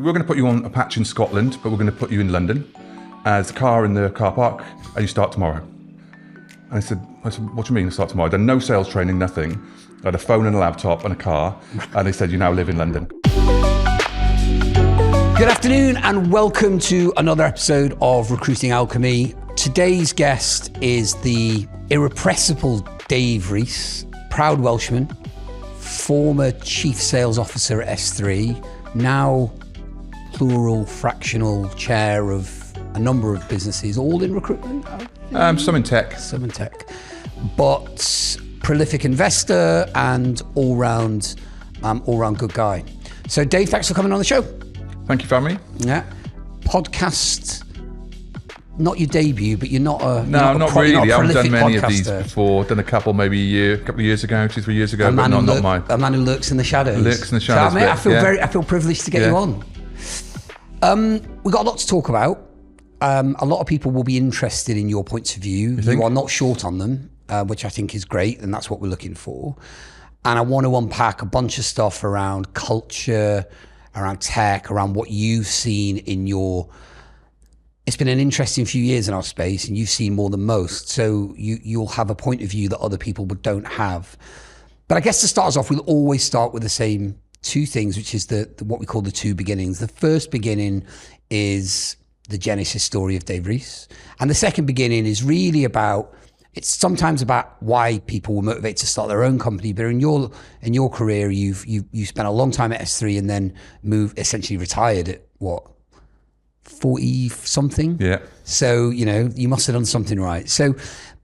We were going to put you on a patch in Scotland, but we're going to put you in London as a car in the car park, and you start tomorrow. And I said, what do you mean I start tomorrow? I'd done no sales training, nothing. I had a phone and a laptop and a car, and they said, you now live in London. Good afternoon and welcome to another episode of Recruiting Alchemy. Today's guest is the irrepressible Dave Rees, proud Welshman, former Chief Sales Officer at S3, now plural fractional chair of a number of businesses, all in recruitment? Some in tech. Some in tech. But prolific investor and all-round good guy. So Dave, thanks for coming on the show. Thank you for having me. Yeah. Podcast, not your debut, but you're not a No, not really. I haven't done many podcaster. of these before. Done a couple maybe a couple of years ago, 2-3 years ago, but not mine. A man who lurks in the shadows. Lurks in the shadows. So, mate, I feel privileged to get you on. We've got a lot to talk about. A lot of people will be interested in your points of view. You are not short on them, which I think is great, and that's what we're looking for. And I want to unpack a bunch of stuff around culture, around tech, around what you've seen in your... It's been an interesting few years in our space, and you've seen more than most. So you'll have a point of view that other people don't have. But I guess to start us off, we'll always start with the same two things, which is the what we call the two beginnings. The first beginning is the genesis story of Dave Rees. And the second beginning is really about, it's sometimes about why people were motivated to start their own company. But in your career, you spent a long time at S3 and then essentially retired at what? 40 something. Yeah. So, you must have done something right. So,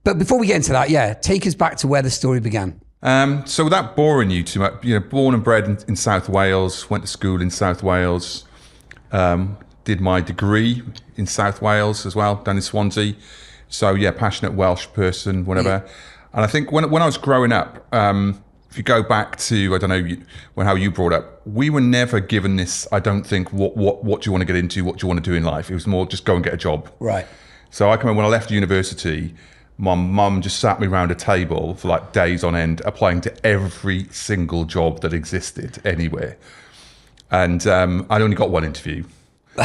but before we get into that, take us back to where the story began. So without boring you too much, born and bred in South Wales, went to school in South Wales, did my degree in South Wales as well, down in Swansea. So passionate Welsh person, whatever. Yeah. And I think when I was growing up, if you go back to, I don't know, how you brought up, we were never given this, I don't think, what do you want to get into, what do you want to do in life? It was more just go and get a job. Right. So I can remember when I left university, my mum just sat me around a table for like days on end, applying to every single job that existed anywhere. And I'd only got one interview. And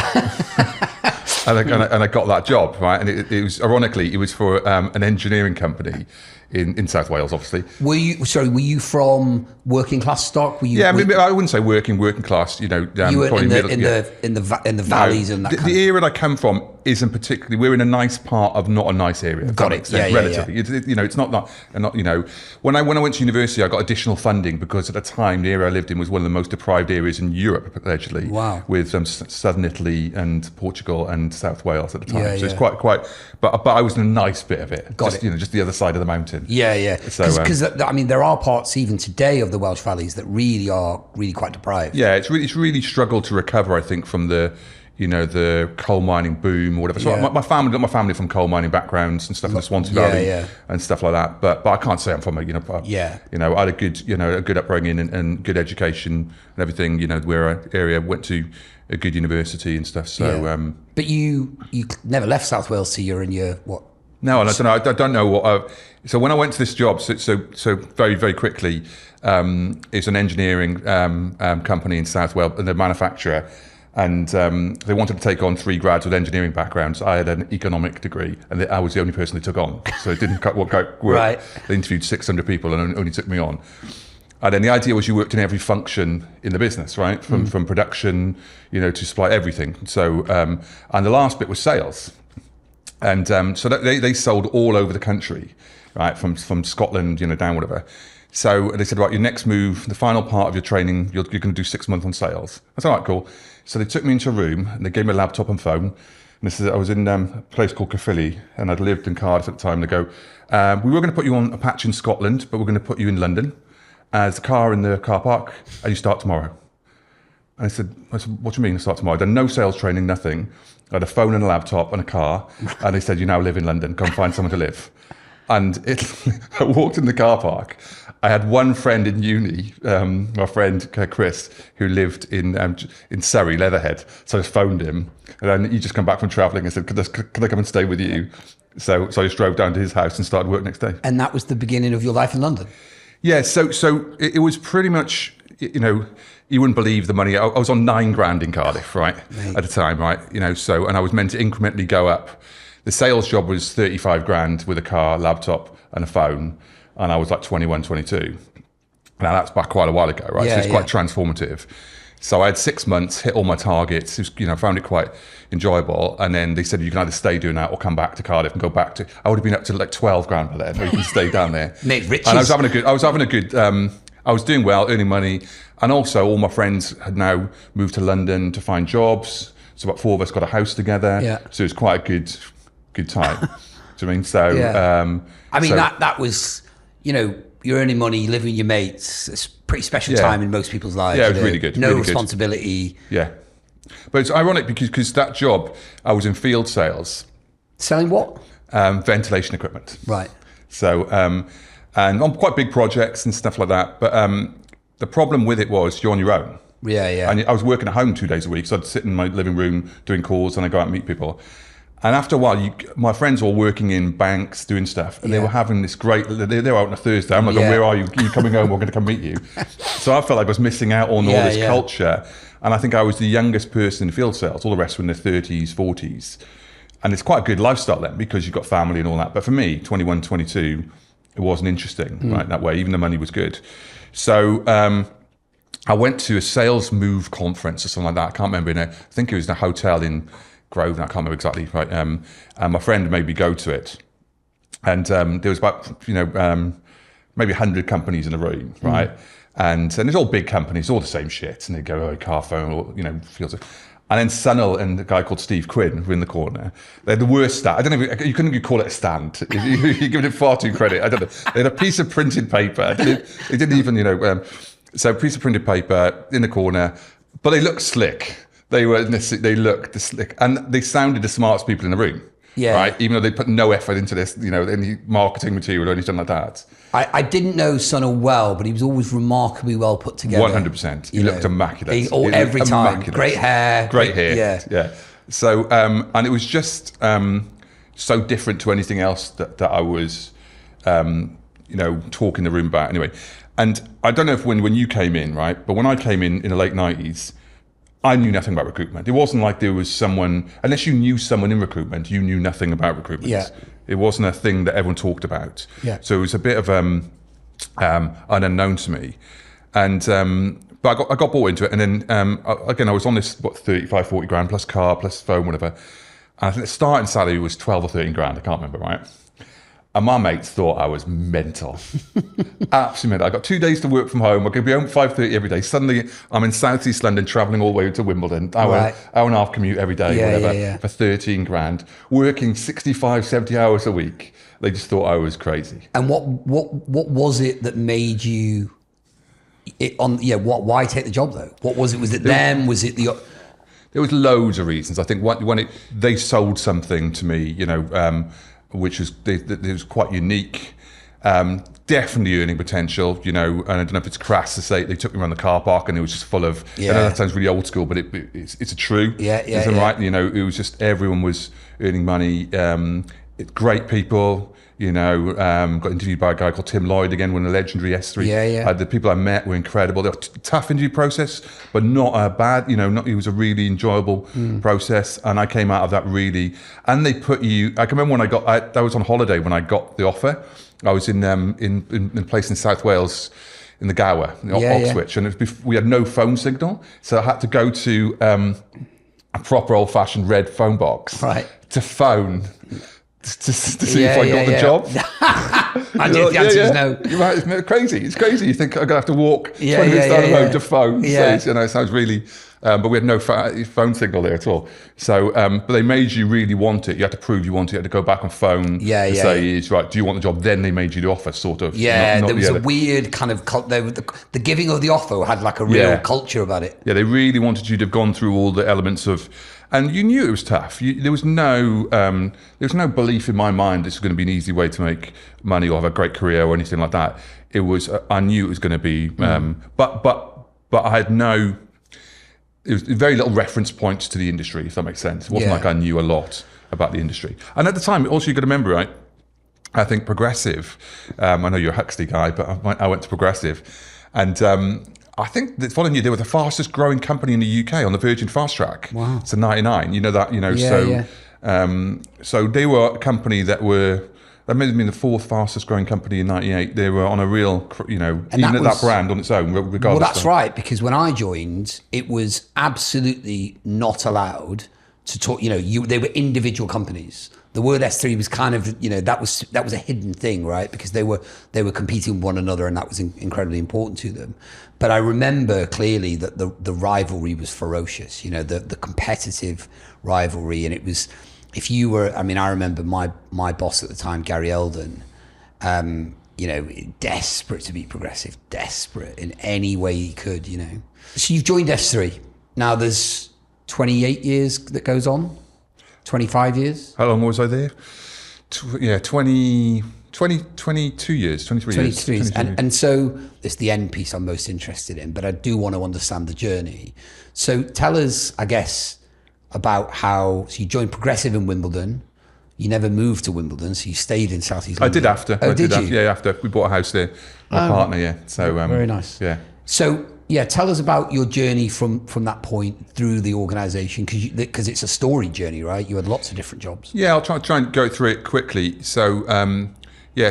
I got that job, right? And it was, ironically, it was for an engineering company in South Wales, obviously. Were you from working class stock? I wouldn't say working class. You were probably in the valleys and that. The area that I come from isn't particularly. We're in a nice part of not a nice area. Got it. Relatively. Yeah. It's not. When I went to university, I got additional funding because at the time the area I lived in was one of the most deprived areas in Europe, allegedly. Wow. With southern Italy and Portugal and South Wales at the time. Yeah, so it's quite. But I was in a nice bit of it. Got it. Just the other side of the mountain. Yeah. So because there are parts even today of the Welsh valleys that really are quite deprived. Yeah, it's really struggled to recover, I think, from the coal mining boom or whatever. So my family from coal mining backgrounds and stuff in the Swansea Valley and stuff like that. But I can't say I'm from I had a good upbringing and good education and everything. Where area went to a good university and stuff. So, but you never left South Wales till you're in your what? No, and I don't know what. So when I went to this job, so very very quickly, it's an engineering company in South Wales, and they're a manufacturer, and they wanted to take on 3 grads with engineering backgrounds. I had an economic degree, and I was the only person they took on. So it didn't work. Right. They interviewed 600 people and only took me on. And then the idea was you worked in every function in the business, right? From production, to supply everything. So and the last bit was sales. And so they sold all over the country, right? From Scotland, down whatever. So they said, right, your next move, the final part of your training, you're going to do 6 months on sales. I said, all right, cool. So they took me into a room and they gave me a laptop and phone. And I was in a place called Caerphilly, and I'd lived in Cardiff at the time. They go, we were going to put you on a patch in Scotland, but we're going to put you in London as a car in the car park, and you start tomorrow. And I said, what do you mean I start tomorrow? I'd done no sales training, nothing. I had a phone and a laptop and a car, and they said, you now live in London, come find somewhere to live. And I walked in the car park. I had one friend in uni, my friend Chris, who lived in Surrey, Leatherhead. So I just phoned him, and then he just come back from travelling and said, could I come and stay with you? So I just drove down to his house and started work next day. And that was the beginning of your life in London? Yeah, so it was pretty much, you know, you wouldn't believe the money. I was on £9,000 in Cardiff, right, at the time, right? You know, so, and I was meant to incrementally go up. The sales job was 35 grand with a car, laptop and a phone. And I was like 21, 22. Now that's back quite a while ago, right? So it's quite transformative. So I had 6 months, hit all my targets, it was, you know, found it quite enjoyable. And then they said, you can either stay doing that or come back to Cardiff and go back to, I would have been up to like 12 grand by then, or you can stay down there. Mate, riches. And I was doing well, earning money. And also all my friends had now moved to London to find jobs. So about 4 of us got a house together. Yeah. So it was quite a good time. Do you know what I mean? So, I mean, that was, you know, you're earning money, living with your mates. It's a pretty special time in most people's lives. Yeah, it was really good. No really responsibility. Good. Yeah. But it's ironic because that job, I was in field sales. Selling what? Ventilation equipment. Right. So, and on quite big projects and stuff like that. But the problem with it was you're on your own. Yeah. And I was working at home 2 days a week. So I'd sit in my living room doing calls and I'd go out and meet people. And after a while, my friends were working in banks, doing stuff, and they were having this great. They were out on a Thursday. I'm like, where are you? Are you coming home? We're going to come meet you. So I felt like I was missing out on all this culture. And I think I was the youngest person in field sales. All the rest were in their 30s, 40s. And it's quite a good lifestyle then because you've got family and all that. But for me, 21, 22, it wasn't interesting, right, that way. Even the money was good. So I went to a sales move conference or something like that. I can't remember. I think it was in a hotel in Grove, I can't remember exactly, right? And my friend made me go to it. And there was about, maybe 100 companies in the room, right? And it's all big companies, all the same shit. And they go, oh, car phone, or, fields. And then Sunil and a guy called Steve Quinn were in the corner. They had the worst stand. I don't know, you couldn't even call it a stand. You're giving it far too credit. I don't know. They had a piece of printed paper. It didn't even, so a piece of printed paper in the corner, but they looked slick. They looked slick, and they sounded the smartest people in the room. Yeah. Right. Even though they put no effort into this, any marketing material or anything like that. I didn't know Sunil well, but he was always remarkably well put together. 100%. He looked immaculate. Every time. Great hair. Great hair. Yeah. So, and it was just so different to anything else that I was, talking in the room about. Anyway, and I don't know if when you came in, right? But when I came in the late 90s, I knew nothing about recruitment. It wasn't like there was someone, unless you knew someone in recruitment, you knew nothing about recruitment. Yeah. It wasn't a thing that everyone talked about. Yeah. So it was a bit of an unknown to me. And but I got bought into it. And then, again, I was on this, 35, 40 grand plus car, plus phone, whatever. And I think the starting salary was 12 or 13 grand. I can't remember, right? And my mates thought I was mental. Absolutely mental. I got 2 days to work from home. I could be home at 5:30 every day. Suddenly, I'm in South East London, travelling all the way to Wimbledon. Hour and a half commute every day, for 13 grand. Working 65, 70 hours a week. They just thought I was crazy. And what was it that made you... why take the job, though? What was it? Was it them? Was it the... There was loads of reasons. I think when they sold something to me, which was it was quite unique. Definitely earning potential, and I don't know if it's crass to say they took me around the car park and it was just full of. I know that sounds really old school, but it's a true. Right? It was just everyone was earning money. Great people. Got interviewed by a guy called Tim Lloyd again, one of the legendary S3. The people I met were incredible. They were tough interview process, but not a bad. It was a really enjoyable process, and I came out of that really. And they put you. I can remember when I was on holiday when I got the offer. I was in a place in South Wales, in the Gower, Oxwich, and we had no phone signal, so I had to go to a proper old-fashioned red phone box to phone. To see if I got the job. And the answer is no. You're right, it's crazy. It's crazy. You think I'm going to have to walk 20 minutes down the road to phone. Yeah. So, it sounds really... but we had no phone signal there at all. So, but they made you really want it. You had to prove you want it. You had to go back on phone and say, right, do you want the job? Then they made you the offer, sort of. Yeah, there was a weird kind of... The giving of the offer had like a real culture about it. Yeah, they really wanted you to have gone through all the elements of... And you knew it was tough. There was no belief in my mind this was going to be an easy way to make money or have a great career or anything like that. It was. I knew it was going to be. But I had no. It was very little reference points to the industry, if that makes sense. It wasn't like I knew a lot about the industry. And at the time, also you got to remember, right? I think Progressive. I know you're a Huxley guy, but I went to Progressive, and I think the following year they were the fastest growing company in the UK on the Virgin Fast Track. Wow. So 99, you know that, so they were a company that may have been the fourth fastest growing company in 98. They were on a real, even that brand on its own, regardless. Well, that's right, because when I joined, it was absolutely not allowed to talk, they were individual companies. The word S3 was kind of, that was a hidden thing, right? Because they were competing with one another, and that was incredibly important to them. But I remember clearly that the rivalry was ferocious, the competitive rivalry. And it was, if you were, I remember my boss at the time, Gary Eldon, desperate to be progressive, desperate in any way he could, So you've joined S3. Now there's 28 years that goes on. 25 years? How long was I there? 22 years, 23 years. And so it's the end piece I'm most interested in, but I do want to understand the journey. So tell us, I guess, about how, so you joined Progressive in Wimbledon. You never moved to Wimbledon, so you stayed in South East London. I did after. Oh, did you? Yeah, after. We bought a house there. My partner, yeah. So very nice. Yeah. So, tell us about your journey from that point through the organisation, because it's a storied journey, right? You had lots of different jobs. Yeah, I'll try and go through it quickly. So,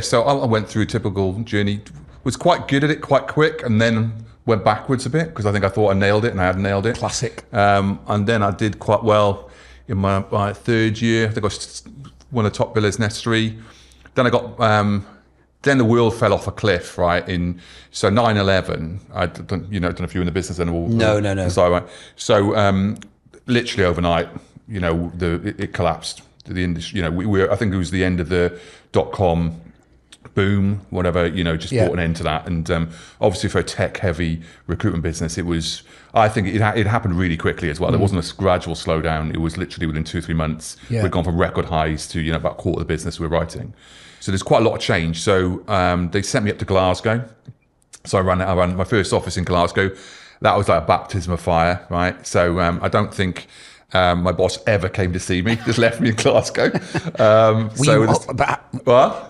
so I went through a typical journey, was quite good at it quite quick, and then went backwards a bit because I think I thought I nailed it, and I hadn't nailed it. Classic. And then I did quite well in my third year. I think I was one of the top billers in S3. Then I got... then the world fell off a cliff, right? So 9/11. I don't know if you're in the business anymore. No. So, literally overnight, it collapsed. The industry, I think it was the end of the .com boom, whatever. Just brought an end to that. And obviously, for a tech-heavy recruitment business, it was. I think it happened really quickly as well. There wasn't a gradual slowdown. It was literally within 2 or 3 months. Yeah. We'd gone from record highs to about a quarter of the business we were writing. So there's quite a lot of change. So they sent me up to Glasgow. So I ran my first office in Glasgow. That was like a baptism of fire, right? So I don't think my boss ever came to see me. Just left me in Glasgow.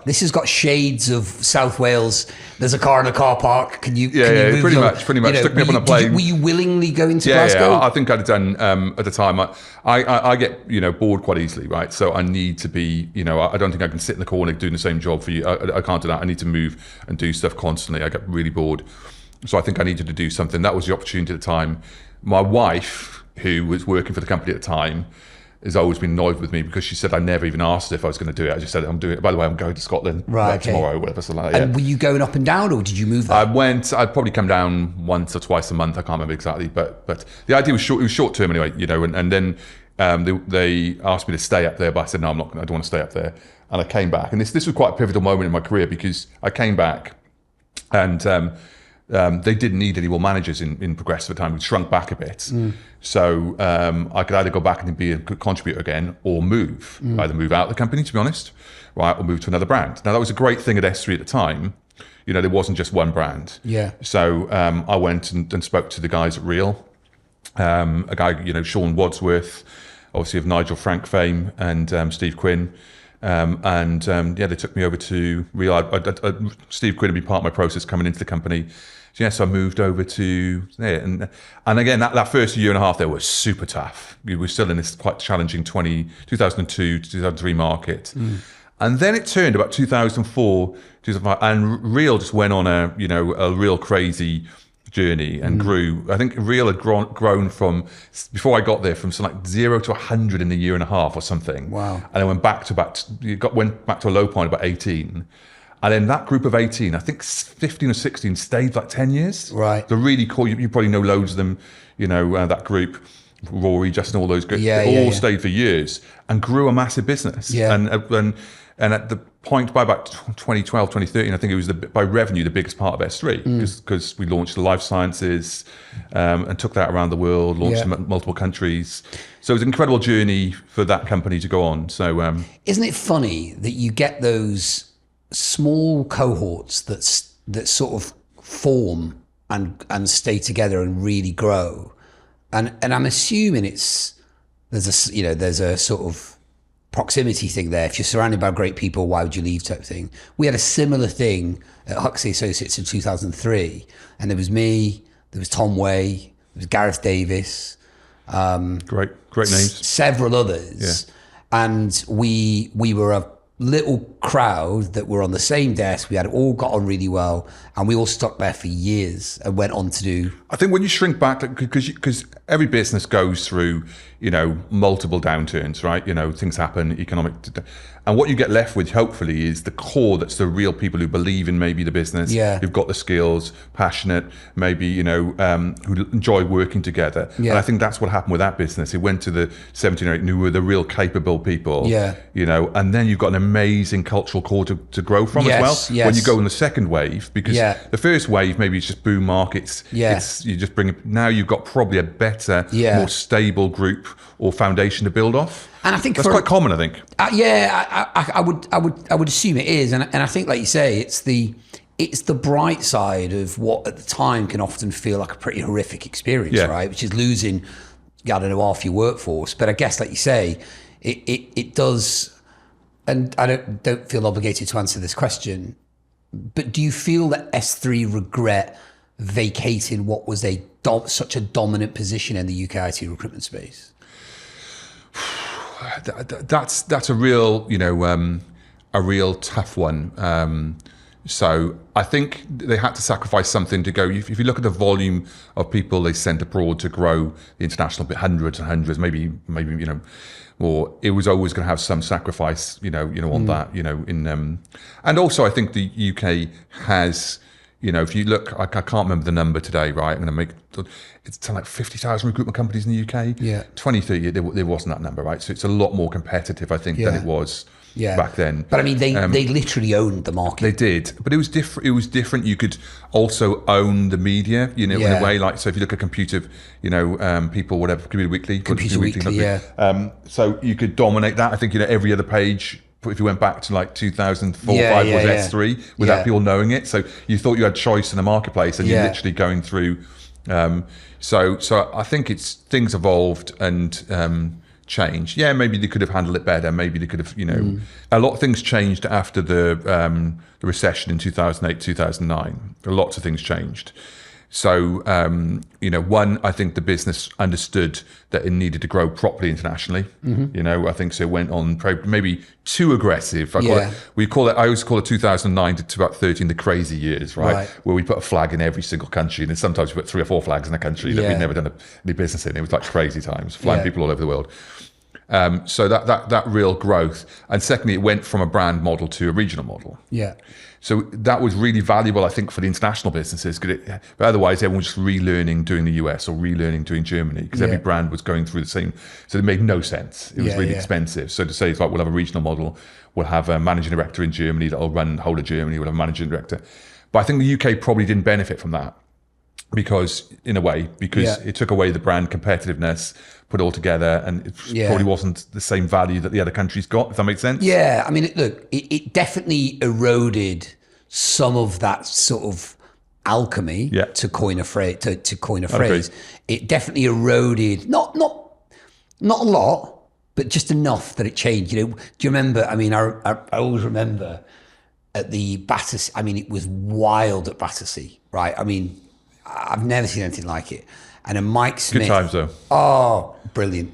This has got shades of South Wales. There's a car in a car park. Can you pretty much. Took me up on a plane. Were you willingly going to Glasgow? Yeah, I think I'd have done at the time. I get bored quite easily, right? So I need to be, I don't think I can sit in the corner doing the same job for you. I can't do that. I need to move and do stuff constantly. I get really bored. So I think I needed to do something. That was the opportunity at the time. My wife, who was working for the company at the time, has always been annoyed with me because she said I never even asked if I was going to do it. I just said I'm doing it. By the way, I'm going to Scotland tomorrow or whatever. So like, And were you going up and down, or did you move there? I'd probably come down once or twice a month. I can't remember exactly, but the idea was short. It was short term anyway, and then they asked me to stay up there, but I said no, I'm not. I don't want to stay up there. And I came back, and this was quite a pivotal moment in my career because I came back, and they didn't need any more managers in Progressive at the time. We'd shrunk back a bit. So I could either go back and be a good contributor again or move, either move out of the company, to be honest, right, or move to another brand. Now, that was a great thing at S3 at the time. There wasn't just one brand. Yeah. So I went and spoke to the guys at Real, a guy, Sean Wadsworth, obviously of Nigel Frank fame, and Steve Quinn. They took me over to Real. Steve Quinn had been part of my process coming into the company. So I moved over to there. And again, that first year and a half there was super tough. We were still in this quite challenging 2002 to 2003 market. And then it turned about 2004, 2005, and Real just went on a real crazy journey and grew. I think Real had grown from, before I got there, from something like 0 to 100 in a year and a half or something. Wow. And then went back to a low point about 18. And then that group of 18, I think 15 or 16 stayed like 10 years. Right. They're really cool. You probably know loads of them, that group, Rory, Justin, all those guys. They all stayed for years and grew a massive business. Yeah. And at the point by about 2012, 2013, I think it was by revenue the biggest part of S3 because we launched the life sciences and took that around the world, launched in multiple countries. So it was an incredible journey for that company to go on. So isn't it funny that you get those small cohorts that sort of form and stay together and really grow, and I'm assuming there's a sort of proximity thing there. If you're surrounded by great people, why would you leave, type thing. We had a similar thing at Huxley Associates in 2003, and there was me, there was Tom Way, there was Gareth Davis. Great names. Several others. Yeah. And we were a little crowd that were on the same desk. We had all got on really well, and we all stuck there for years and went on to do. I think when you shrink back, because every business goes through, multiple downturns, right? Things happen, economic, and what you get left with, hopefully, is the core. That's the real people who believe in maybe the business, who've got the skills, passionate, maybe who enjoy working together. Yeah. And I think that's what happened with that business. It went to the 17 or 8 who were the real capable people. Yeah. And then you've got an amazing cultural core to grow from as well. Yes. When you go in the second wave, because the first wave maybe it's just boom markets. Yeah. You just bring it. Now you've got probably a better, more stable group or foundation to build off. And I think that's quite common. I think. I would assume it is, and I think, like you say, it's the bright side of what at the time can often feel like a pretty horrific experience, right? Which is losing, I don't know, half your workforce. But I guess, like you say, it does. And I don't feel obligated to answer this question, but do you feel that S3 regret vacating what was such a dominant position in the UK IT recruitment space? That's a real, a real tough one. So I think they had to sacrifice something to go. If you look at the volume of people they sent abroad to grow the international bit, hundreds and hundreds, maybe or it was always going to have some sacrifice, on that, and also I think the UK has, if you look, I can't remember the number today, right? I'm going to make it's like 50,000 recruitment companies in the UK. Yeah. 2030, there wasn't that number, right? So it's a lot more competitive, I think, than it was back then. But I mean, they literally owned the market. They did, but it was different. It was different. You could also own the media, in a way. Like, so if you look at computer, people, whatever, Computer Weekly, so you could dominate that. I think, every other page, if you went back to like 2004, 5 was S3 without people knowing it. So you thought you had choice in the marketplace, and you're literally going through. So I think things evolved and changed. Yeah, maybe they could have handled it better. Maybe they could have, a lot of things changed after the recession in 2008, 2009. Lots of things changed. So, one, I think the business understood that it needed to grow properly internationally. I think so. It went on maybe too aggressive. I always call it 2009 to about 13 the crazy years, right? Where we put a flag in every single country, and then sometimes we put 3 or 4 flags in a country that we'd never done any business in. It was like crazy times, flying people all over the world. So that real growth. And secondly, it went from a brand model to a regional model. Yeah. So that was really valuable, I think, for the international businesses. But otherwise, everyone was just relearning doing the US or relearning doing Germany, because every brand was going through the same. So it made no sense. It was really expensive. So to say, it's like, we'll have a regional model, we'll have a managing director in Germany that'll run the whole of Germany, we'll have a managing director. But I think the UK probably didn't benefit from that, because it took away the brand competitiveness, put it all together, and it probably wasn't the same value that the other countries got, if that makes sense. Yeah, I mean, it definitely eroded some of that sort of alchemy, to coin a phrase. It definitely eroded, not a lot, but just enough that it changed. Do you remember? I mean, I always remember at the Battersea. I mean, it was wild at Battersea, right? I mean, I've never seen anything like it. And then Mike Smith. Good times, though. Oh, brilliant.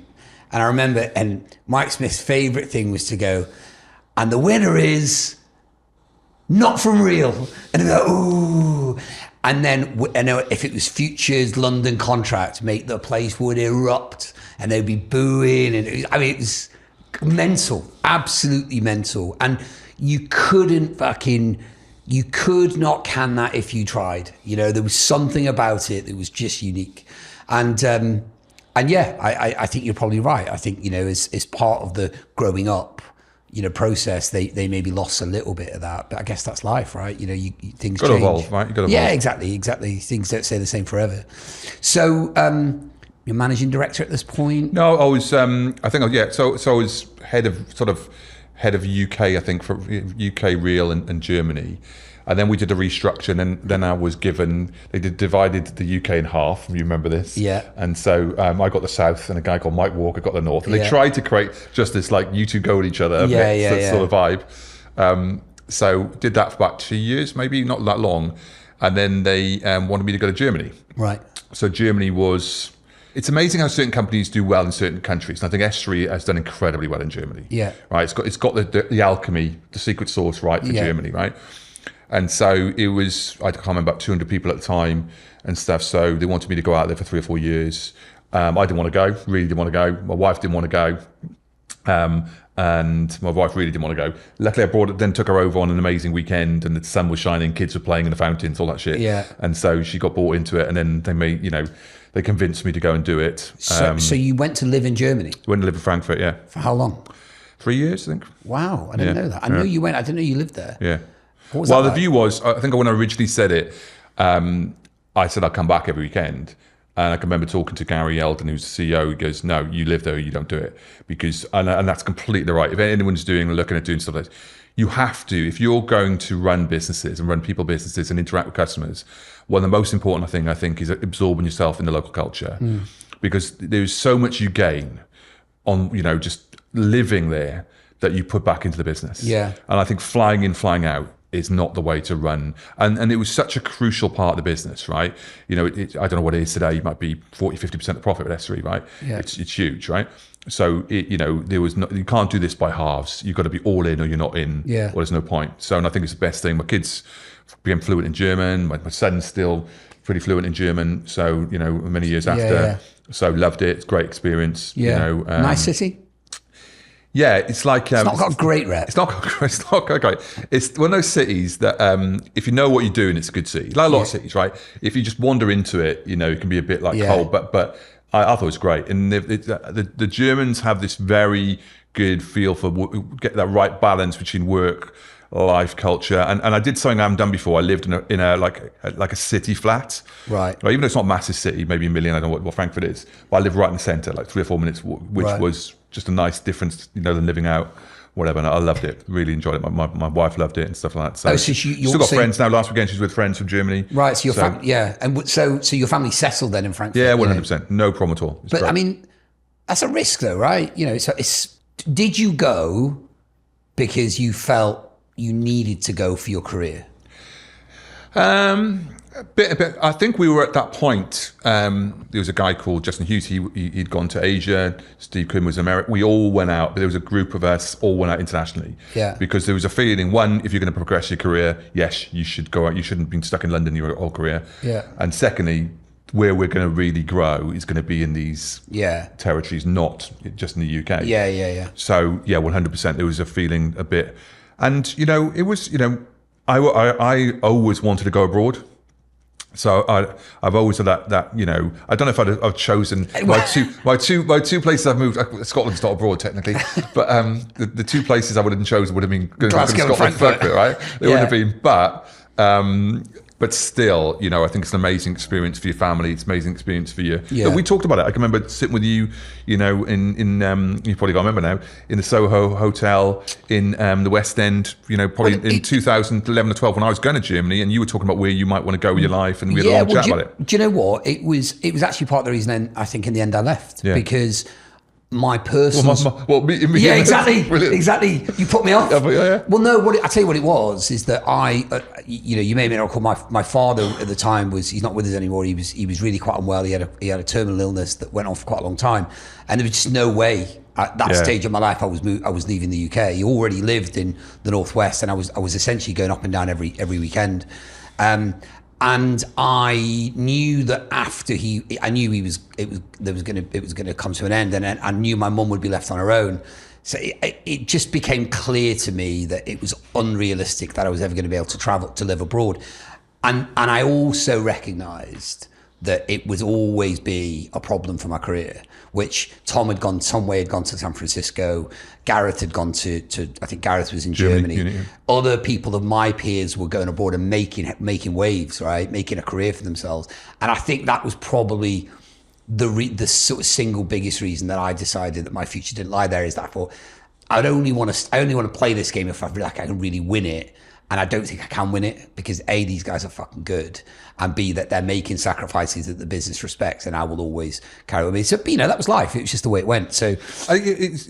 And I remember, and Mike Smith's favourite thing was to go, and the winner is not from real. And they go, ooh. And then, if it was Futures London contract, the place would erupt, and they'd be booing. And it was mental, absolutely mental. And you could not can that if you tried. There was something about it that was just unique. And I think you're probably right. I think, as part of the growing up, process, they maybe lost a little bit of that. But I guess that's life, right? Things got to change. evolve, right? You got to evolve. Yeah, exactly. Things don't stay the same forever. So, you're managing director at this point? No, I was. So I was head of UK, I think, for UK Real and Germany. And then we did a restructure, and then I was given, they divided the UK in half, if you remember this. Yeah. And so I got the south, and a guy called Mike Walker got the north. And they tried to create just this, like, you two go at each other, sort of vibe. So did that for about 2 years, maybe, not that long. And then they wanted me to go to Germany. Right. So Germany was... It's amazing how certain companies do well in certain countries. And I think S3 has done incredibly well in Germany. Yeah. Right. It's got the alchemy, the secret sauce right for Germany, right? And so it was, I can't remember, about 200 people at the time and stuff. So they wanted me to go out there for 3 or 4 years. I didn't want to go, really didn't want to go. My wife didn't want to go. And my wife really didn't want to go. Luckily, I then took her over on an amazing weekend, and the sun was shining, kids were playing in the fountains, all that shit. Yeah. And so she got bought into it, and then they convinced me to go and do it. So you went to live in Germany? Went to live in Frankfurt, yeah. For how long? 3 years, I think. Wow, I didn't know that. I knew you went. I didn't know you lived there. Yeah. What was well, that the like? view was, I think when I originally said it, I said I'd come back every weekend. And I can remember talking to Gary Eldon, who's the CEO. He goes, "No, you live there, you don't do it," because and that's completely right. If anyone's looking at doing stuff like this, you have to. If you're going to run businesses and run people businesses and interact with customers, one of the most important thing I think is absorbing yourself in the local culture, because there's so much you gain on just living there that you put back into the business. Yeah, and I think flying in, flying out is not the way to run. And it was such a crucial part of the business, right? I don't know what it is today. It might be 40, 50% of profit at S3, right? Yeah. It's huge, right? So, there was you can't do this by halves. You've got to be all in or you're not in. Yeah. Well, there's no point. So, and I think it's the best thing. My kids became fluent in German. My son's still pretty fluent in German. So, many years after. Yeah. So loved it. It's a great experience. Yeah. Nice city? Yeah, it's like it's not got a great rep. It's not great. It's one of those cities that if you know what you're doing, it's a good city. Like a lot of cities, right? If you just wander into it, it can be a bit like cold. But I thought it was great. And the Germans have this very good feel for get that right balance between work, life, culture. And I did something I haven't done before. I lived in a like a city flat. Right. Even though it's not a massive city, maybe a million. I don't know what Frankfurt is, but I live right in the centre, like 3 or 4 minutes, which was just a nice difference, than living out, whatever. And I loved it, really enjoyed it. My wife loved it and stuff like that. So, so you still got friends now. Last weekend she's with friends from Germany. Right. So your family, yeah, and so your family settled then in Frankfurt. Yeah, 100%, no problem at all. It's but great. I mean, that's a risk though, right? Did you go because you felt you needed to go for your career? A bit. I think we were at that point. There was a guy called Justin Hughes. He'd gone to Asia. Steve Quinn was American. We all went out, but there was a group of us all went out internationally. Yeah. Because there was a feeling: one, if you're going to progress your career, yes, you should go out. You shouldn't have been stuck in London your whole career. Yeah. And secondly, where we're going to really grow is going to be in these territories, not just in the UK. Yeah. So 100%. There was a feeling a bit, and it was I always wanted to go abroad. So I've always had that I don't know if I've chosen my two places I've moved. Scotland's not abroad technically, but the two places I would have chosen would have been Glasgow and Frankfurt, right? It would have been, but still, I think it's an amazing experience for your family. It's an amazing experience for you. Yeah. But we talked about it. I can remember sitting with you, in you probably got to remember now, in the Soho Hotel in the West End, probably in 2011 or 12 when I was going to Germany, and you were talking about where you might want to go with your life, and we had a long chat about it. Do you know what? It was actually part of the reason then I think in the end I left because my personal... Yeah, exactly. You put me off. Yeah. Well, no, I tell you what it was, is that you may not recall, my father at the time he's not with us anymore. He was really quite unwell. He had a terminal illness that went on for quite a long time. And there was just no way at that stage of my life I was leaving the UK. He already lived in the Northwest, and I was essentially going up and down every weekend. And I knew that after it was going to come to an end, and I knew my mum would be left on her own. So it just became clear to me that it was unrealistic that I was ever going to be able to travel to live abroad, and I also recognised that it would always be a problem for my career, which Tom had gone to San Francisco. Gareth had gone to I think Gareth was in Germany. Other people of my peers were going abroad and making waves, right? Making a career for themselves. And I think that was probably the sort of single biggest reason that I decided that my future didn't lie there, is that I thought I only want to play this game if I feel like I can really win it. And I don't think I can win it because A, these guys are fucking good, and B, that they're making sacrifices that the business respects, and I will always carry with me. So, that was life. It was just the way it went. So, I think it's,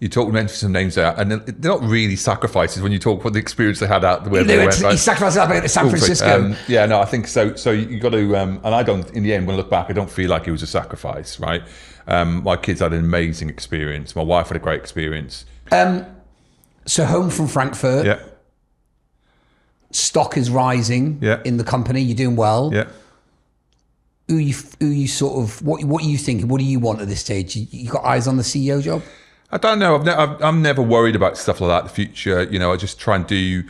you mentioned some names there, and they're not really sacrifices when you talk about the experience they had out where they went. He sacrificed that to San Francisco. Yeah, no, I think so. So you got to, and I don't. In the end, when I look back, I don't feel like it was a sacrifice, right? My kids had an amazing experience. My wife had a great experience. So home from Frankfurt. Yeah. Stock is rising. Yeah. In the company, you're doing well. Yeah. Who you sort of what are you thinking? What do you want at this stage? You got eyes on the CEO job? I don't know. I'm never worried about stuff like that in the future. I just try and do,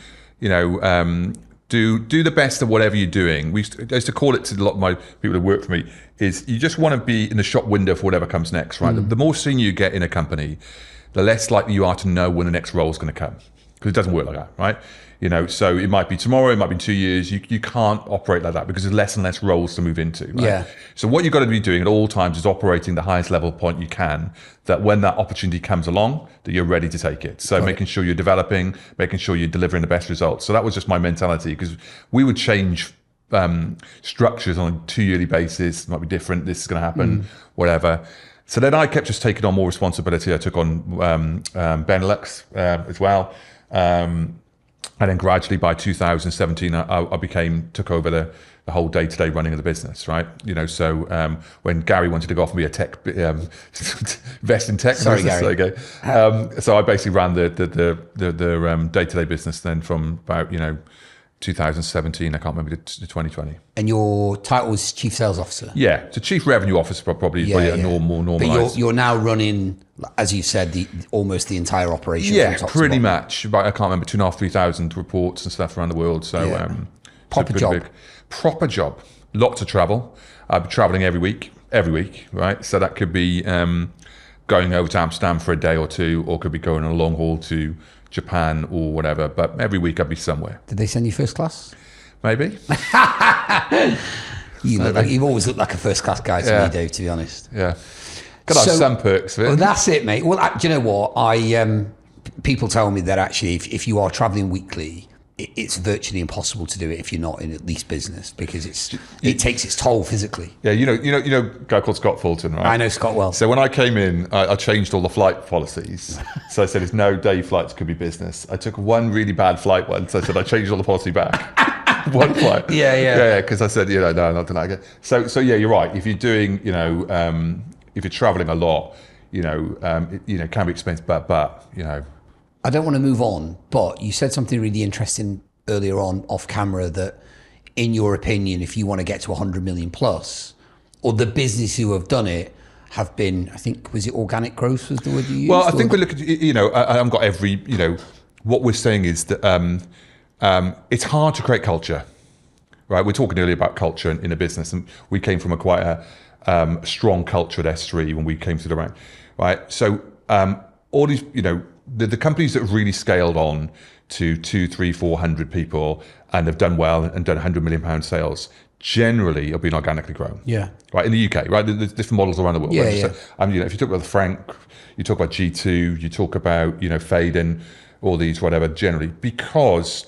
do the best of whatever you're doing. I used to call it to a lot of my people who work for me is you just want to be in the shop window for whatever comes next, right? The more senior you get in a company, the less likely you are to know when the next role is going to come, because it doesn't work like that, right? So it might be tomorrow, it might be 2 years. You can't operate like that because there's less and less roles to move into. Right? Yeah. So what you've got to be doing at all times is operating the highest level point you can, that when that opportunity comes along, that you're ready to take it. So making sure you're developing, making sure you're delivering the best results. So that was just my mentality, because we would change structures on a 2 yearly basis. It might be different. This is going to happen, whatever. So then I kept just taking on more responsibility. I took on Benelux as well. And then gradually by 2017, I took over the whole day-to-day running of the business, right? So when Gary wanted to go off and be a tech, invest in tech Sorry, business, Gary. there you go. So I basically ran the day-to-day business then from about 2017, I can't remember, to 2020. And your title was Chief Sales Officer? Yeah, so Chief Revenue Officer probably a more normalised. But you're now running, as you said, almost the entire operation. Yeah, pretty much. But I can't remember, 2,500, 3,000 reports and stuff around the world. So proper job. Proper job. Lots of travel. I'd be traveling every week, right? So that could be going over to Amsterdam for a day or two, or could be going on a long haul to Japan or whatever, but every week I'd be somewhere. Did they send you first class? Maybe. You've always looked like a first class guy to me, Dave, to be honest. Yeah. Got to have some perks of it. Well, that's it, mate. Well, do you know what? People tell me that actually if you are traveling weekly, it's virtually impossible to do it if you're not in at least business, because it takes its toll physically. Yeah, you know a guy called Scott Fulton, right? I know Scott well. So when I came in, I changed all the flight policies. So I said, there's no day flights, could be business. I took one really bad flight once. I said, I changed all the policy back. One flight. Yeah. Because I said, no, not to like it. So yeah, you're right. If you're doing, if you're traveling a lot, it can be expensive, but I don't want to move on, but you said something really interesting earlier on off camera, that in your opinion, if you want to get to 100 million plus, or the business who have done it have been, I think, was it organic growth was the word you used? Well, I think we look at, I haven't got every, what we're saying is that it's hard to create culture, right? We're talking earlier about culture in a business, and we came from quite a strong culture at S3 when we came through the rank, right? So all these, the companies that have really scaled on to 200, 300, 400 people and have done well and done £100 million sales generally have been organically grown. Yeah. Right, in the UK, right? There's different models around the world. Yeah, right? yeah. So, if you talk about the Frank, you talk about G2, you talk about, Faden, all these, whatever, generally, because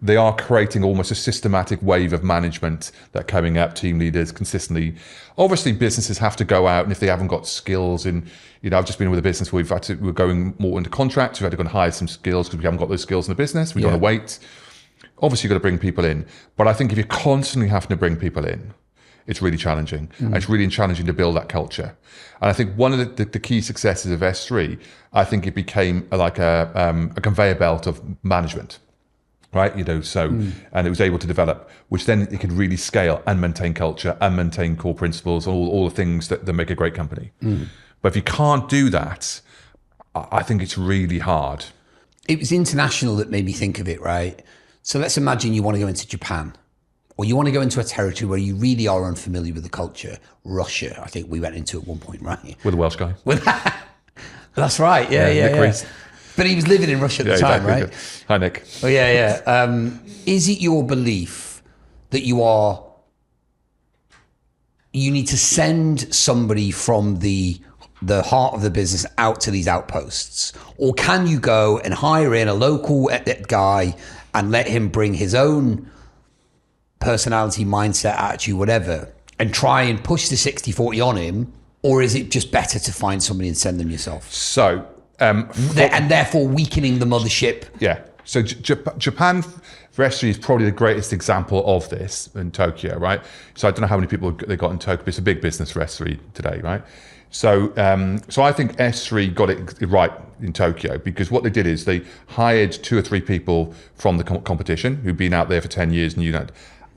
they are creating almost a systematic wave of management that are coming up, team leaders consistently. Obviously, businesses have to go out, and if they haven't got skills in, I've just been with a business where we're going more into contracts. We've had to go and hire some skills because we haven't got those skills in the business. We've got to wait. Obviously, you've got to bring people in. But I think if you're constantly having to bring people in, it's really challenging. And it's really challenging to build that culture. And I think one of the key successes of S3, I think it became like a conveyor belt of management. Right, and it was able to develop, which then it could really scale and maintain culture and maintain core principles and all the things that make a great company. But if you can't do that, I think it's really hard. It was international that made me think of it, right? So let's imagine you want to go into Japan, or you want to go into a territory where you really are unfamiliar with the culture. Russia, I think we went into at one point, right? With a Welsh guy. That's right, yeah. Nick Rees. But he was living in Russia at the time, exactly. right? Hi, Nick. Oh, yeah. Is it your belief that you need to send somebody from the heart of the business out to these outposts? Or can you go and hire in a local guy and let him bring his own personality, mindset, attitude, whatever, and try and push the 60-40 on him? Or is it just better to find somebody and send them yourself? So and therefore weakening the mothership. Yeah. So Japan for S3 is probably the greatest example of this in Tokyo, right? So I don't know how many people they got in Tokyo, but it's a big business for S3 today, right? So I think S3 got it right in Tokyo, because what they did is they hired 2 or 3 people from the competition who'd been out there for 10 years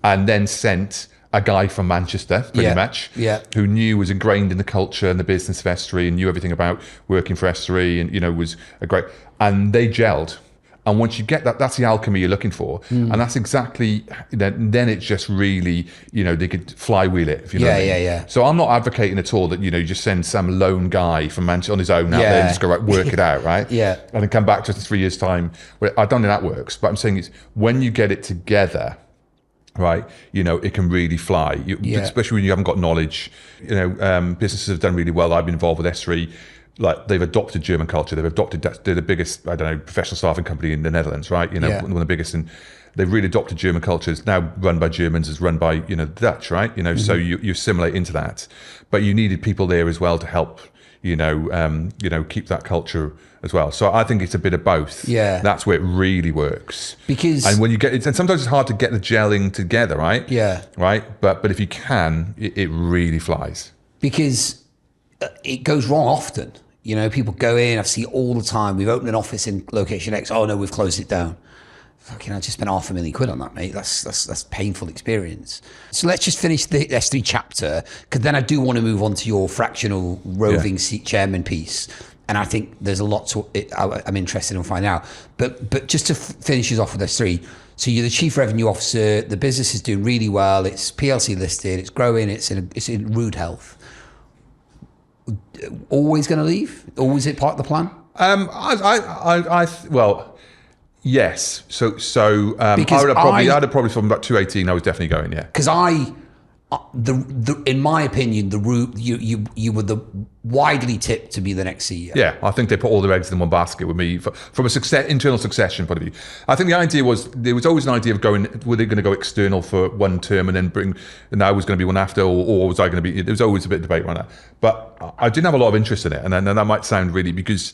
and then sent a guy from Manchester, pretty much, who was ingrained in the culture and the business of S3 and knew everything about working for S3 and, was a great, and they gelled. And once you get that, that's the alchemy you're looking for. And that's exactly, then it's just really, they could flywheel it, if you know what I mean. Yeah. So I'm not advocating at all that, you just send some lone guy from Manchester on his own out there and just go, right, work it out, right? Yeah. And then come back to 3 years' time. I don't think that works. But I'm saying it's when you get it together, right, it can really fly, especially when you haven't got knowledge. Businesses have done really well. I've been involved with S3. Like, they've adopted German culture. They're the biggest, professional staffing company in the Netherlands, right? One of the biggest, and they've really adopted German culture. It's now run by Germans, it's run by, the Dutch, right? So you assimilate into that. But you needed people there as well to help, keep that culture as well. So I think it's a bit of both. Yeah. That's where it really works. And when you get it, and sometimes it's hard to get the gelling together, right? Yeah. Right? But if you can, it really flies. Because it goes wrong often. People go in, I see all the time, we've opened an office in location X, oh no, we've closed it down. Fucking, I just spent £500,000 on that, mate. That's painful experience. So let's just finish the S3 chapter, because then I do want to move on to your fractional roving seat chairman piece. And I think there's a lot I'm interested in finding out. But just to finish us off with S3, so you're the chief revenue officer, the business is doing really well, it's PLC listed, it's growing, it's in rude health. Always going to leave? Always it part of the plan? Well, yes. So I'd have probably from about 2018. I was definitely going. Yeah. Because in my opinion, you were the widely tipped to be the next CEO. Yeah, I think they put all their eggs in one basket with me from a internal succession point of view. I think the idea was there was always an idea of were they going to go external for one term and then and I was going to be one after, or was I going to be? There was always a bit of debate around that, but I didn't have a lot of interest in it, and that might sound really because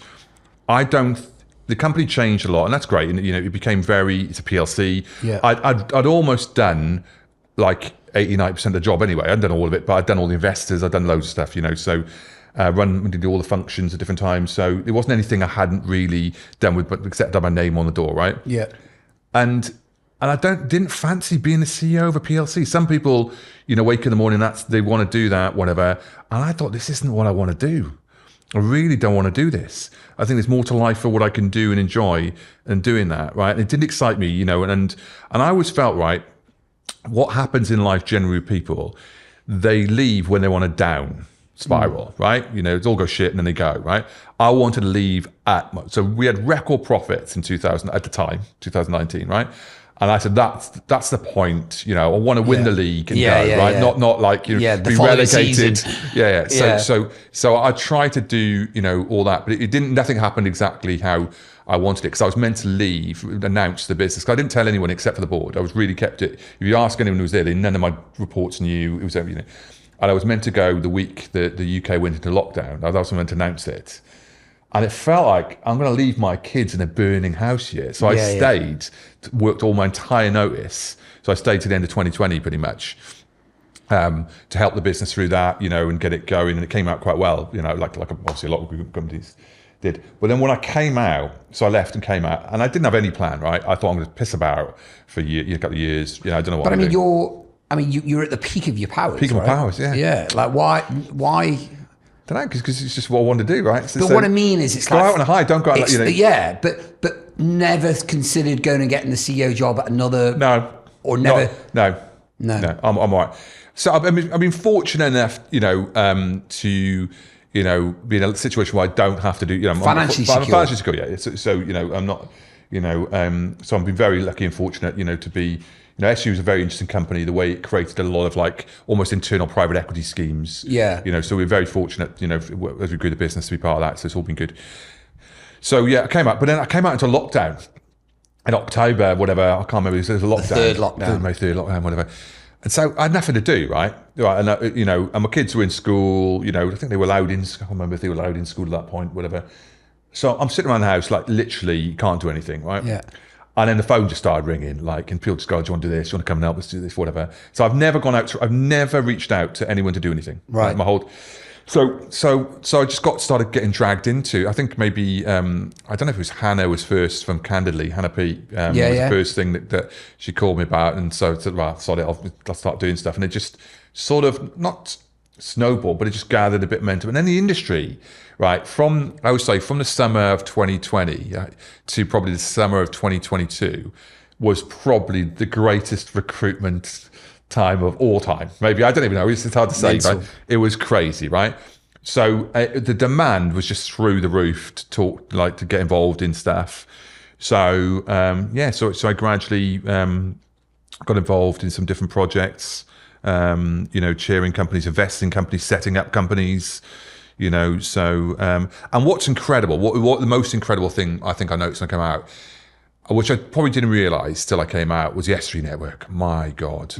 the company changed a lot, and that's great, and it became it's a PLC. Yeah, I'd almost done like 80-90% of the job anyway. I hadn't done all of it, but I'd done all the investors, I'd done loads of stuff, so did all the functions at different times. So there wasn't anything I hadn't really done except done my name on the door, right? Yeah. And I didn't fancy being the CEO of a PLC. Some people, wake in the morning, they want to do that, whatever. And I thought, this isn't what I want to do. I really don't want to do this. I think there's more to life for what I can do and enjoy than doing that, right? And it didn't excite me, and I always felt, right, what happens in life generally with people, they leave when they're on a down spiral, right? It all goes shit and then they go, right? I wanted to leave so we had record profits in 2000 at the time, 2019, right? And I said, that's the point, I want to win the league and go, right? Yeah. Not like be relegated. So I tried to do, all that, but nothing happened exactly how I wanted it, because I was meant to leave, announce the business. I didn't tell anyone except for the board. I was really kept it. If you ask anyone who was there, none of my reports knew. It was, and I was meant to go the week the UK went into lockdown. I was also meant to announce it. And it felt like I'm going to leave my kids in a burning house here. So I stayed, worked all my entire notice. So I stayed to the end of 2020 pretty much to help the business through that, and get it going. And it came out quite well, like obviously a lot of companies did. But then when I came out, so I left and came out, and I didn't have any plan, right? I thought I'm going to piss about for a couple of years. I don't know what. But you're at the peak of your powers. Peak of my powers, yeah. Yeah, like why? I don't know, because it's just what I want to do, right? But what I mean is, it's go out on a high, don't go out. Yeah, but never considered going and getting the CEO job at another. No, or never. No. I'm all right. So I've been fortunate enough, to. Be in a situation where I don't have to do, financially secure. Financially secure, yeah. So I'm not, so I've been very lucky and fortunate, to be, SU is a very interesting company, the way it created a lot of like almost internal private equity schemes. Yeah. So we're very fortunate, as we grew the business to be part of that. So it's all been good. So yeah, I came out into lockdown in October, whatever. I can't remember. There's a lockdown. Third lockdown, whatever. And so I had nothing to do, right? And and my kids were in school. I think they were allowed in. I can't remember if they were allowed in school at that point, whatever. So I'm sitting around the house, like literally can't do anything, right? Yeah. And then the phone just started ringing, like, and people just go, "Do you want to do this? Do you want to come and help us do this? Whatever." So I've never gone out. I've never reached out to anyone to do anything. Right. Like, my whole. So I just started getting dragged into. I think maybe I don't know if it was Hannah was first from Candidly. Hannah P. Was the first thing that she called me about, and so I said, "Well, sorry, I'll start doing stuff." And it just sort of not snowballed, but it just gathered a bit of momentum. And then the industry, right, I would say from the summer of 2020 to probably the summer of 2022 was probably the greatest recruitment time of all time. Maybe, I don't even know, it's hard to say, but it was crazy, right? So the demand was just through the roof to get involved in stuff. So so I gradually got involved in some different projects. Chairing companies, investing in companies, setting up companies, and what's incredible, what the most incredible thing I think I noticed when I came out, which I probably didn't realize till I came out, was the S3 network. My God.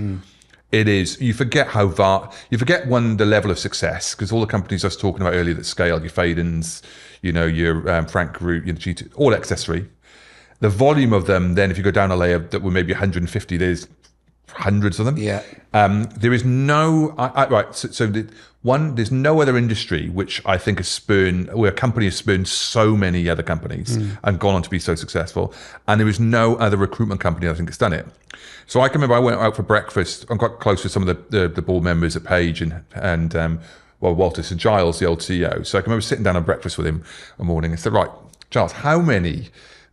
It is, you forget the level of success, because all the companies I was talking about earlier that scaled, your Fadens, your Frank Group, your G2, all XS3, the volume of them, then if you go down a layer that were maybe 150, there's hundreds of them. Yeah. There is no there's no other industry which I think where a company has spurned so many other companies and gone on to be so successful, and there is no other recruitment company I think that's done it. So I can remember I went out for breakfast. I'm quite close with some of the board members at Page and Walter St. Giles, the old CEO. So I can remember sitting down on breakfast with him one morning and said, "Right, Giles, how many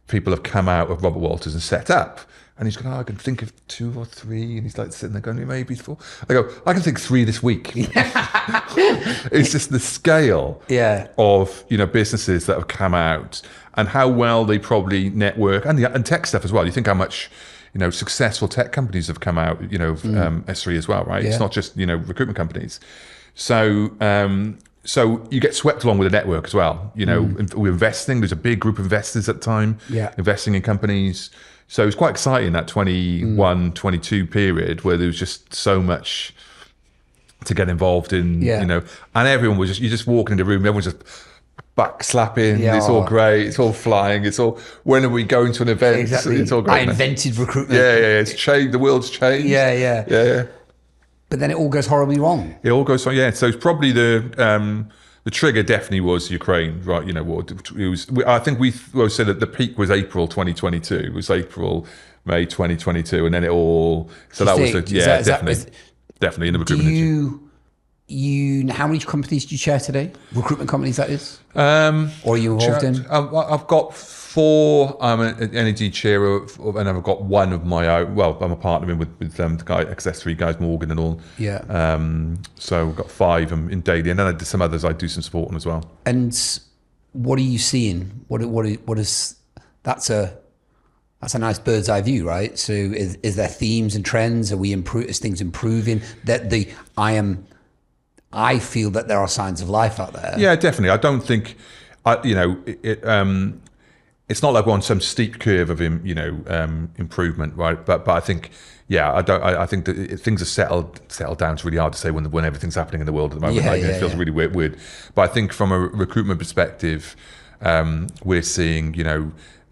people have come out of Robert Walters and set up?" And he's going, "I can think of 2 or 3. And he's like sitting there going, "Maybe 4. I go, "I can think 3 this week." It's just the scale of, businesses that have come out and how well they probably network, and tech stuff as well. You think how much, successful tech companies have come out, S3 as well, right? Yeah. It's not just, recruitment companies. So you get swept along with the network as well. We're investing. There's a big group of investors at the time, investing in companies. So it was quite exciting, that 21, 22 period where there was just so much to get involved in, and everyone was you just walk into the room, everyone's just back slapping, it's all great, it's all flying, it's all, when are we going to an event? Exactly. It's all great. I invented recruitment. It's changed, the world's changed. Yeah. But then it all goes horribly wrong. It all goes, so it's probably the trigger definitely was Ukraine, right? I think we said that the peak was April 2022. It was May 2022, and then it all. So that was definitely in the recruitment industry. How many companies do you chair today? Recruitment companies, that is. Or are you involved in? I've got 4. I'm an energy chair and I've got one of my own. Well, I'm a partner with the guy XS3 guys, Morgan and all. Yeah. So we've got 5 in daily, and then I did some others I do some support on as well. And what are you seeing? What is that's a nice bird's eye view, right? So is there themes and trends? Is things improving? I feel that there are signs of life out there. Yeah, definitely. I don't think, it's not like we're on some steep curve of improvement, right? But I think, I think that things are settled down. It's really hard to say when everything's happening in the world at the moment. It feels really weird. But I think from a recruitment perspective, we're seeing,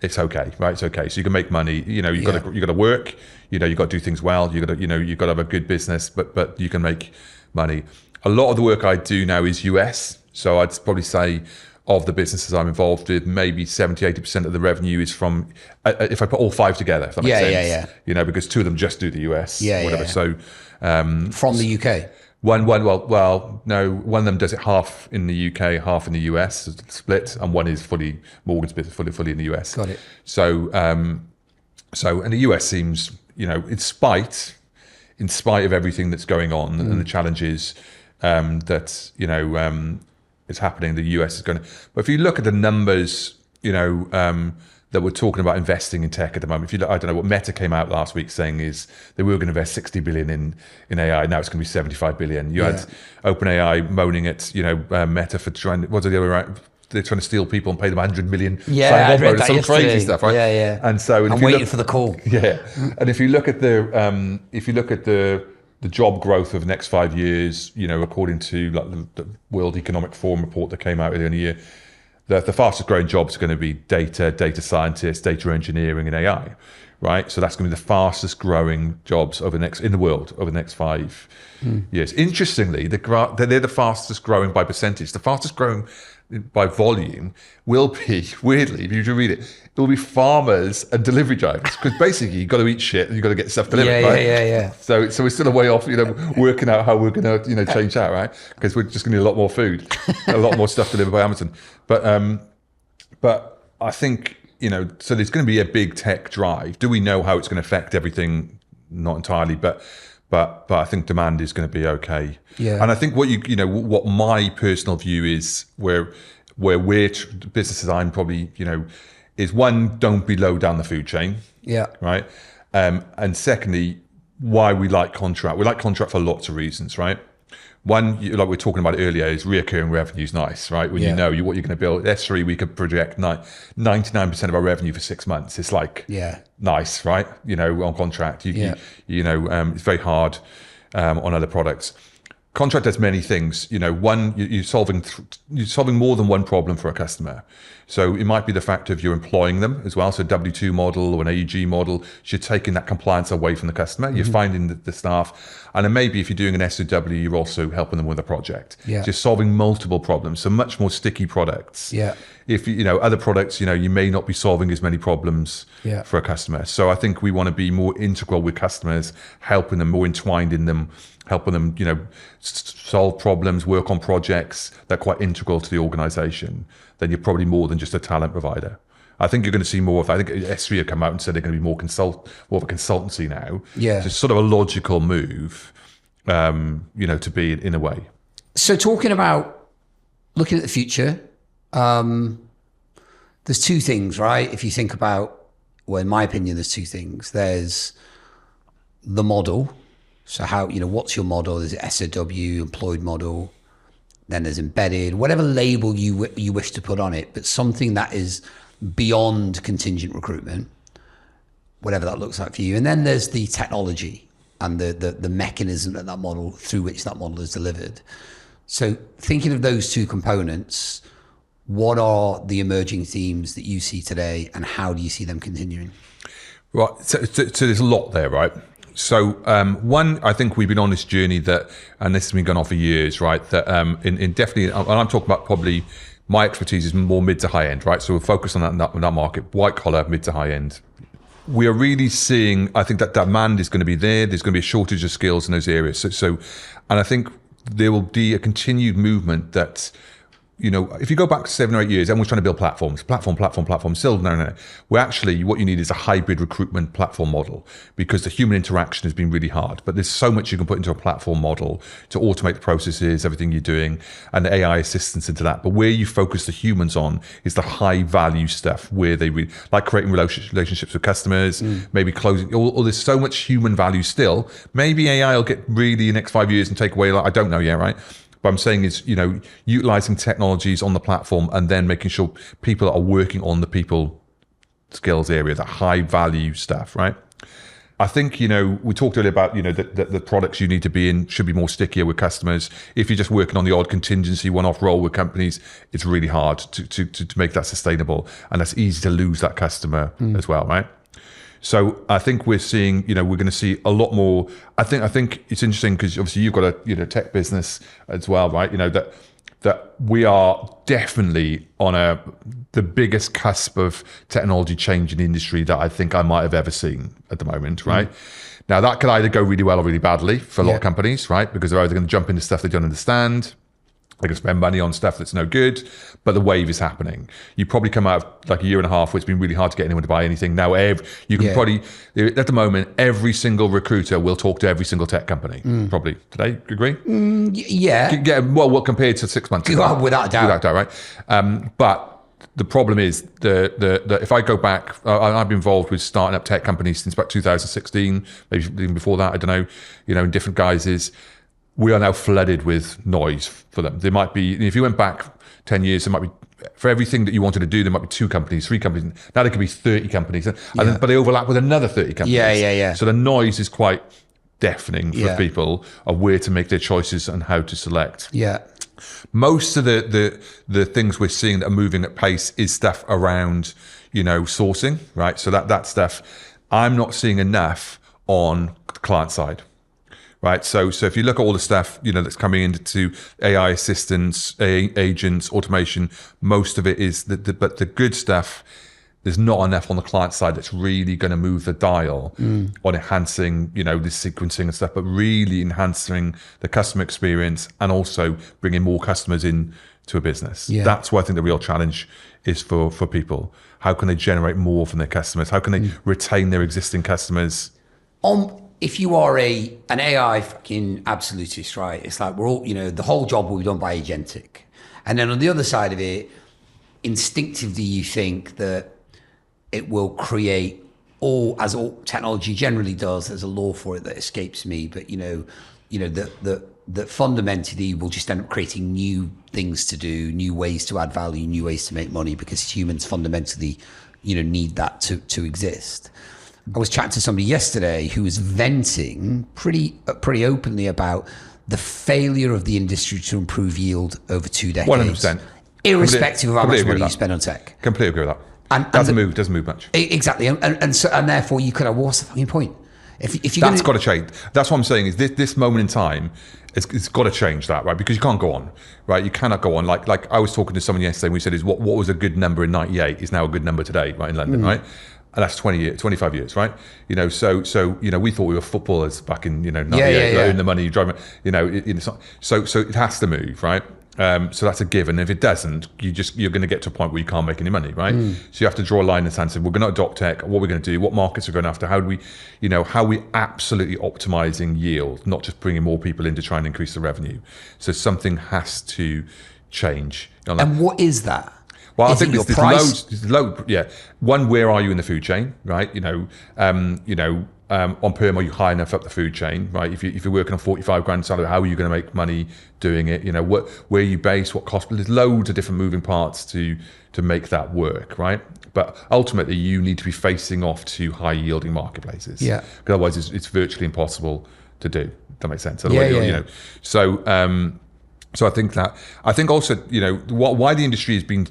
it's okay, right? It's okay. So you can make money. You've got to work. You've got to do things well. You've got to have a good business, but you can make money. A lot of the work I do now is US. So I'd probably say, of the businesses I'm involved with, maybe 70-80% of the revenue is from, if I put all 5 together, if that makes sense. Because 2 of them just do the US, whatever. So from the UK. One of them does it half in the UK, half in the US, split, and one is Morgan's business fully in the US. Got it. So and the US seems, in spite of everything that's going on and the challenges that is happening, the US is going to. But if you look at the numbers, that we're talking about investing in tech at the moment. If you look, I don't know what Meta came out last week saying is they were going to invest 60 billion in AI. Now it's going to be 75 billion. You had OpenAI moaning at Meta for trying. What's the other right? They're trying to steal people and pay them 100 million. Yeah, I read that some yesterday. Crazy stuff, right? Yeah. And so I'm waiting for the call. Yeah, and if you look at the job growth of the next 5 years, according to like the World Economic Forum report that came out earlier in the year, the fastest growing jobs are going to be data scientists, data engineering, and AI, right? So that's going to be the fastest growing jobs in the world over the next 5 years. Interestingly, they're the fastest growing by percentage. The fastest growing by volume will be, weirdly, if you read it, it will be farmers and delivery drivers, because basically you've got to eat shit and you've got to get stuff delivered, right? Yeah. So we're still a way off, working out how we're going to, change that, right? Because we're just going to need a lot more food, a lot more stuff delivered by Amazon. But I think, so there's going to be a big tech drive. Do we know how it's going to affect everything? Not entirely, but I think demand is going to be okay. Yeah. And I think what my personal view is, where we're businesses, I'm probably, is one, don't be low down the food chain. Yeah. Right. And secondly, why we like contract. We like contract for lots of reasons, right? One, like we were talking about earlier, is reoccurring revenue is nice, right? When you know what you're going to build. S3, we could project 99% of our revenue for 6 months. It's like nice, right? On contract, it's very hard on other products. Contract does many things. One, you're solving more than one problem for a customer. So it might be the fact of you're employing them as well. So W2 model or an AUG model, you're taking that compliance away from the customer. You're finding the staff. And then maybe if you're doing an SOW, you're also helping them with a project. Yeah. Just solving multiple problems. So much more sticky products. Yeah. If other products, you may not be solving as many problems for a customer. So I think we want to be more integral with customers, helping them, more entwined in them, helping them, solve problems, work on projects that are quite integral to the organization. Then you're probably more than just a talent provider. I think you're going to see more of, I think S3 have come out and said they're going to be more of a consultancy now. Yeah. So it's sort of a logical move, to be in a way. So talking about looking at the future, there's two things, right? If you think about, well, in my opinion, there's two things. There's the model. So how, what's your model? There's SOW, employed model. Then there's embedded, whatever label you wish to put on it, but something that is beyond contingent recruitment, whatever that looks like for you. And then there's the technology and the mechanism that model, through which that model is delivered. So thinking of those two components, what are the emerging themes that you see today and how do you see them continuing? Right, so there's a lot there, right? So one, I think we've been on this journey that, and this has been going on for years, right? That in definitely, and I'm talking about probably my expertise is more mid to high end, right? So we'll focus on that market, white collar, mid to high end. We are really seeing, I think that demand is going to be there. There's going to be a shortage of skills in those areas. So and I think there will be a continued movement that, if you go back 7 or 8 years, everyone's trying to build platforms. Still, no. Well, actually, what you need is a hybrid recruitment platform model, because the human interaction has been really hard. But there's so much you can put into a platform model to automate the processes, everything you're doing, and the AI assistance into that. But where you focus the humans on is the high value stuff, where they like creating relationships with customers, maybe closing. Or there's so much human value still. Maybe AI will get really in the next 5 years and take away. I don't know yet, right? But I'm saying is, utilizing technologies on the platform and then making sure people are working on the people skills area, the high value stuff, right? I think, we talked earlier about, the products you need to be in should be more stickier with customers. If you're just working on the odd contingency one-off role with companies, it's really hard to make that sustainable. And that's easy to lose that customer as well, right? So I think we're seeing, we're going to see a lot more. I think it's interesting because obviously you've got a tech business as well, right? That we are definitely on the biggest cusp of technology change in the industry that I think I might have ever seen at the moment, right? Now that could either go really well or really badly for a lot of companies, right? Because they're either going to jump into stuff they don't understand. They can spend money on stuff that's no good, but the wave is happening. You probably come out of like a year and a half where it's been really hard to get anyone to buy anything. Now, you can probably, at the moment, every single recruiter will talk to every single tech company. Probably today, agree? Yeah. Well, compared to 6 months ago. Without a doubt. Without a doubt, right? But the problem is the if I go back, I've been involved with starting up tech companies since about 2016, maybe even before that. I don't know, in different guises. We are now flooded with noise for them. There might be, if you went back 10 years, there might be, for everything that you wanted to do, there might be 2 companies, 3 companies. Now there could be 30 companies, but they overlap with another 30 companies. Yeah. So the noise is quite deafening for people of where to make their choices and how to select. Yeah. Most of the things we're seeing that are moving at pace is stuff around, sourcing, right? So that stuff, I'm not seeing enough on the client side, right? So if you look at all the stuff, that's coming into AI assistants, agents, automation, most of it is but the good stuff, there's not enough on the client side that's really going to move the dial on enhancing, the sequencing and stuff, but really enhancing the customer experience and also bringing more customers in to a business. Yeah. That's what I think the real challenge is for people. How can they generate more from their customers? How can they retain their existing customers? If you are an AI fucking absolutist, right? It's like we're all, the whole job will be done by agentic. And then on the other side of it, instinctively you think that it will create as all technology generally does. There's a law for it that escapes me, but that fundamentally we'll just end up creating new things to do, new ways to add value, new ways to make money, because humans fundamentally, need that to exist. I was chatting to somebody yesterday who was venting pretty openly about the failure of the industry to improve yield over 2 decades. 100%. Irrespective of how much money you spend on tech. Completely agree with that. Doesn't move much. Exactly, and therefore you could have, what's the fucking point? If you got to change. That's what I'm saying. Is this moment in time, it's got to change that, right? Because you can't go on, right? You cannot go on. Like I was talking to someone yesterday, and we said, what was a good number in '98 is now a good number today, right, in London, right? And that's 25 years, right? So we thought we were footballers back in 98, earn the money, you drive, so it has to move, right? So that's a given. If it doesn't, you're going to get to a point where you can't make any money, right? So you have to draw a line in the sand and say, we're going to adopt tech. What we're going to do? What markets are going after? How do we, how are we absolutely optimizing yield, not just bringing more people in to try and increase the revenue? So something has to change. And what is that? Well, I think there's loads. Yeah. One, where are you in the food chain, right? On perm, are you high enough up the food chain, right? If you're working on 45 grand salary, how are you going to make money doing it? Where are you based? What cost? There's loads of different moving parts to make that work, right? But ultimately, you need to be facing off to high yielding marketplaces. Yeah. Because otherwise, it's virtually impossible to do. That makes sense. So I think also, why the industry has been,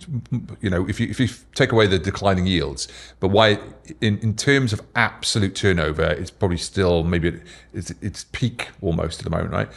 if you take away the declining yields, but why in terms of absolute turnover, it's probably still maybe it's peak almost at the moment, right?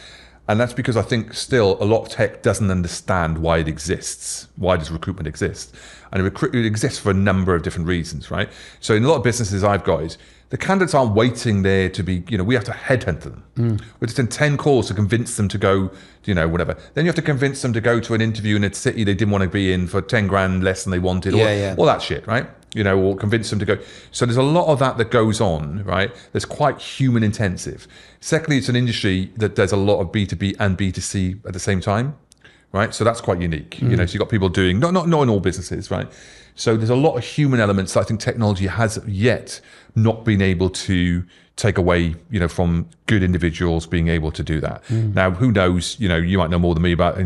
And that's because I think still a lot of tech doesn't understand why it exists. Why does recruitment exist? And it exists for a number of different reasons, right? So in a lot of businesses I've got is, the candidates aren't waiting there to be, we have to headhunt them. We have to send 10 calls to convince them to go, whatever. Then you have to convince them to go to an interview in a city they didn't want to be in for 10 grand less than they wanted, all that shit, right? Or convince them to go. So there's a lot of that goes on, right? That's quite human intensive. Secondly, it's an industry that does a lot of B2B and B2C at the same time, right? So that's quite unique. So you've got people doing, not in all businesses, right? So there's a lot of human elements that I think technology has yet not been able to take away, from good individuals being able to do that. Now, who knows, you might know more than me about,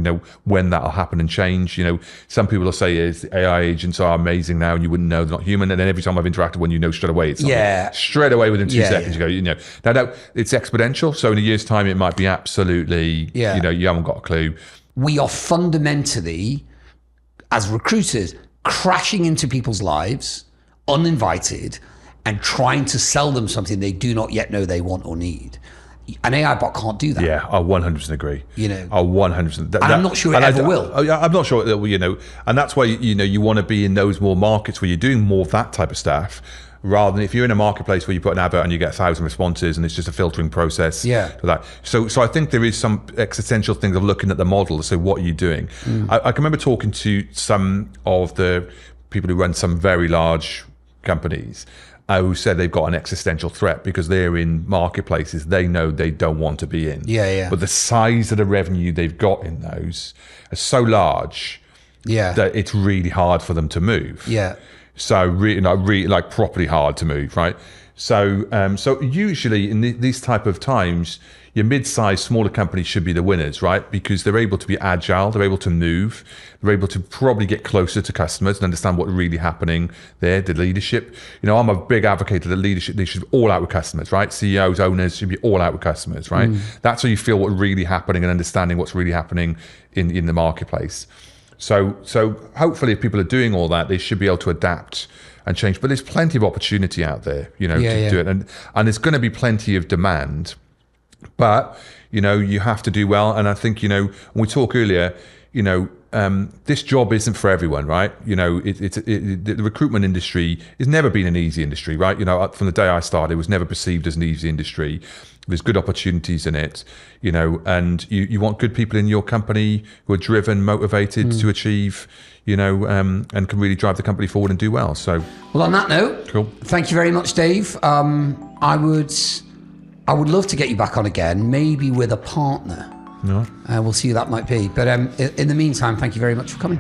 when that'll happen and change. Some people will say is AI agents are amazing now and you wouldn't know they're not human. And then every time I've interacted with one, straight away, it's straight away within 2 seconds, you go, Now, it's exponential. So in a year's time, it might be absolutely, you haven't got a clue. We are fundamentally, as recruiters, crashing into people's lives, uninvited, and trying to sell them something they do not yet know they want or need. An AI bot can't do that. Yeah, I 100% agree. I 100%. I'm not sure it ever will. I'm not sure it will, and that's why, you want to be in those more markets where you're doing more of that type of stuff, rather than if you're in a marketplace where you put an advert and you get 1,000 responses and it's just a filtering process for that. So I think there is some existential things of looking at the model to say, what are you doing? I can remember talking to some of the people who run some very large companies who said they've got an existential threat because they're in marketplaces they know they don't want to be in. But the size of the revenue they've got in those is so large that it's really hard for them to move. So really like properly hard to move, right? So usually in these type of times, your mid-sized, smaller companies should be the winners, right? Because they're able to be agile, they're able to move, they're able to probably get closer to customers and understand what's really happening there, the leadership. I'm a big advocate of the leadership. They should be all out with customers, right? CEOs, owners should be all out with customers, right? That's how you feel what's really happening and understanding what's really happening in the marketplace. So hopefully if people are doing all that, they should be able to adapt and change. But there's plenty of opportunity out there, to do it. And there's going to be plenty of demand. But, you have to do well. And I think, when we talked earlier, this job isn't for everyone, right? The recruitment industry has never been an easy industry, right? From the day I started, it was never perceived as an easy industry. There's good opportunities in it, and you want good people in your company who are driven, motivated to achieve, and can really drive the company forward and do well. So, well, on that note, cool. Thank you very much, Dave. I would love to get you back on again, maybe with a partner. No. We'll see who that might be. But in the meantime, thank you very much for coming.